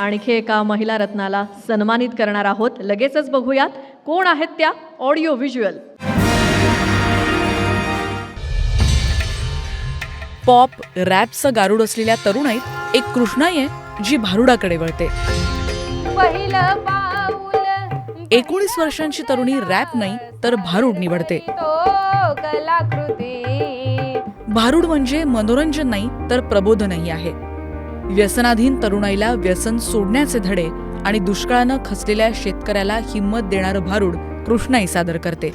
आणखी एका महिला रत्नाला सन्मानित करणार आहोत. लगेचच बघूयात कोण आहेत त्या. Audio visual. पॉप रॅपचं गारुड असलेल्या तरुणाईत एक कृष्णाई आहे जी भारुडाकडे वळते. 19 वर्षांची तरुणी रॅप नाही तर भारुड निवडते. भारुड म्हणजे मनोरंजन नाही तर प्रबोधनही आहे. व्यसनाधीन तरुणाईला व्यसन सोडण्याचे धडे आणि दुष्काळानं खचलेल्या शेतकऱ्याला हिंमत देणारं भारुड कृष्णाई सादर करते.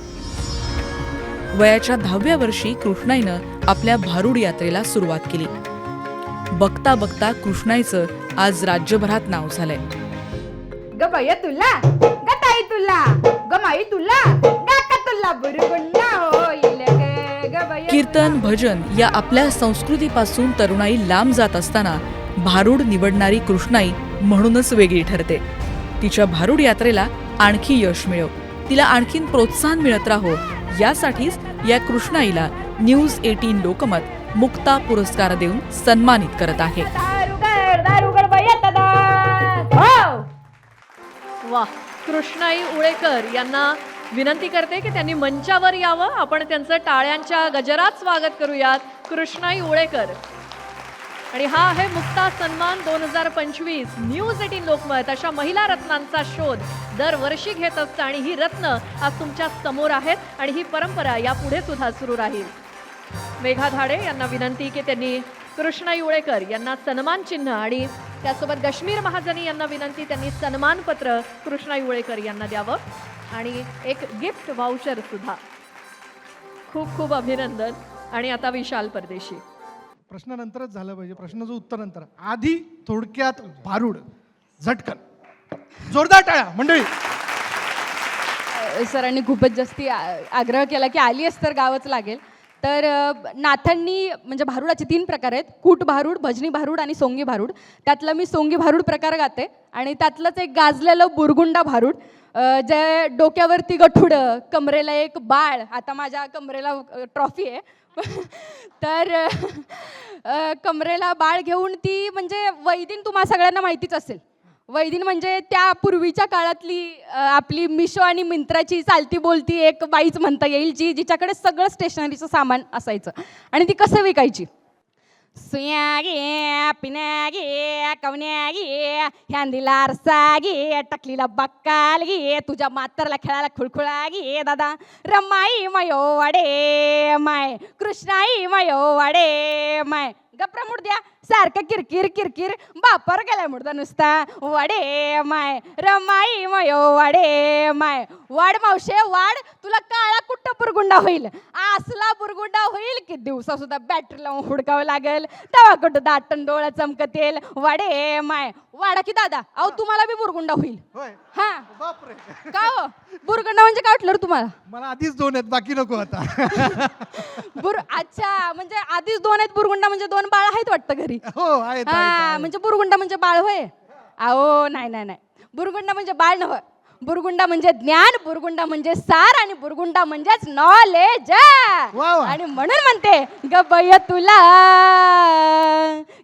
वयाच्या 10व्या वर्षी कृष्णाईनं आपल्या भारुड यात्रेला सुरुवात केली. बघता बघता कृष्णाईचं आज राज्यभरात नाव झालंय. ग बय तुला, ग ताई तुला, ग माई तुला, काका तुला बुरगुंडा होईल ग बय. कीर्तन भजन या आपल्या संस्कृतीपासून तरुणाई लांब जात असताना भारुड निवडणारी कृष्णाई म्हणूनच वेगळी ठरते. तिच्या भारुड यात्रेला आणखी यश मिळो, तिला आणखीन प्रोत्साहन मिळत राहो यासाठीच या कृष्णाईला न्यूज 18 लोकमत मुक्ता पुरस्कार देऊन सन्मानित करत आहे. वा, कृष्णाई उळेकर यांना विनंती करते की त्यांनी मंचावर यावं. आपण त्यांचं टाळ्यांच्या गजरात स्वागत करूयात. कृष्णाई उळेकर. आणि हा आहे मुक्ता सन्मान 2025. न्यूज 18 लोकमत अशा महिला रत्नांचा शोध दरवर्षी घेत असतं आणि ही रत्न आज तुमच्या समोर आहेत आणि ही परंपरा यापुढे सुद्धा सुरू राहील. मेघा धाडे यांना विनंती की त्यांनी कृष्णाई उळेकर यांना सन्मान चिन्ह आणि त्यासोबत गश्मीर महाजनी यांना विनंती त्यांनी सन्मानपत्र कृष्णाई उळेकर यांना द्यावं आणि एक गिफ्ट वाउचर सुद्धा. खूप खूप अभिनंदन. आणि आता विशाल परदेशी. प्रश्नानंतरच झालं पाहिजे, प्रश्नाचं उत्तर नंतर. आधी थोडक्यात भारुड, झटकन. जोरदार टाळ्या मंडळी. सरांनी खूपच जास्ती आग्रह केला की आलीच तर गावच लागेल. तर नाथांनी म्हणजे भारुडाचे 3 प्रकार आहेत. कूट भारुड, भजनी भारुड आणि सोंगी भारुड. त्यातलं मी सोंगी भारुड प्रकार गाते आणि त्यातलंच एक गाजलेलं बुरगुंडा भारुड, जे डोक्यावरती गठुडं, कमरेला एक बाळ. आता माझ्या कमरेला ट्रॉफी आहे. तर कमरेला बाळ घेऊन ती म्हणजे वैदिन तुम्हाला सगळ्यांना माहितीच असेल. वैदिन म्हणजे त्या पूर्वीच्या काळातली आपली मिशो आणि मिंत्राची चालती बोलती एक बाईच म्हणता येईल, जिच्याकडे सगळं स्टेशनरीचं सामान असायचं. आणि ती कसं विकायची. सुया गे, पिण्या गे, कवण्या गे, ह्यांदीला आरसा गे, टकलीला बक्काल गे, तुझ्या मातरला खेळायला खुळखुळा गे दादा. रमाई मयो वाडे माय, कृष्णाई मयो वाडे माय. गप्रा मुडद्या सारखं किरकिर किरकिर बापर गेलाय मुडदा नुसता. वाडे माय, रमाई मयो वाडे माय. वाड मावशे वाड, तुला काळा कुठं बुरगुंडा होईल. असला बुरगुंडा होईल की दिवसा सुद्धा बॅटरी लावून हुडकावं लागेल. तेव्हा कुठं दाटण डोळा चमकतेल. वाडे माय वाडा की दादा. अहो तुम्हाला बी बुरगुंडा होईल. हा बापरे. का हो बुरगुंडा म्हणजे काय वाटलं तुम्हाला. मला आधीच 2 आहेत, बाकी नको आता. अच्छा, म्हणजे आधीच 2 आहेत. बुरगुंडा म्हणजे 2 बाळ आहेत वाटतं घरी. हो आहेत. हा म्हणजे बुरगुंडा म्हणजे बाळ होय. अहो नाही नाही नाही, बुरगुंडा म्हणजे बाळ नव्हे. बुरगुंडा म्हणजे ज्ञान, बुरगुंडा म्हणजे सार आणि बुरगुंडा म्हणजेच नॉलेज. आणि म्हणून म्हणते ग बय तुला,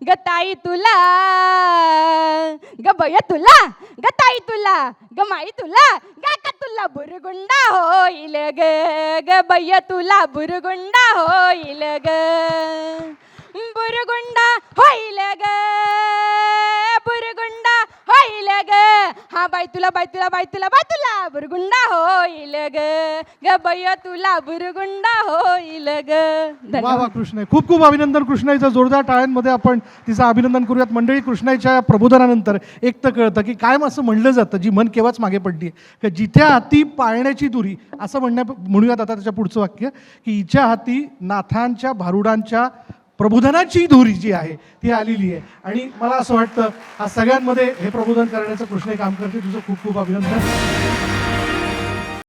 ग ताई तुला, ग बय तुला, ग ताई तुला, ग माई तुला, ग तुला बुरगुंडा होईल ग. ग बय तुला बुरगुंडा होईल ग. बुरगुंडा होईल ग, बुरगुंडा होईल ग. हा बाई तुला, बाई तुला, बाई तुला, बाई तुला बुरगुंडा होईल ग. ग बय तुला बुरगुंडा होईल ग. वा वा कृष्णाई, खूप खूप अभिनंदन कृष्णाईचं. जोरदार टाळ्यांमध्ये आपण तिचं अभिनंदन करूयात. मंडळी, कृष्णाईच्या प्रबोधनानंतर एक तर कळतं की कायम असं म्हणलं जातं, जी मन केव्हाच मागे पडली आहे, की जिथे हाती पाळण्याची दुरी असं म्हणूयात आता त्याच्या पुढचं वाक्य, की हिच्या हाती नाथांच्या भारुडांच्या प्रबोधनाची धुरी जी आहे ती आलेली आहे. आणि मला असं वाटतं हा सगळ्यांमध्ये हे प्रबोधन करण्याचं कृष्णाई काम करते. तुझं खूप खूप अभिनंदन.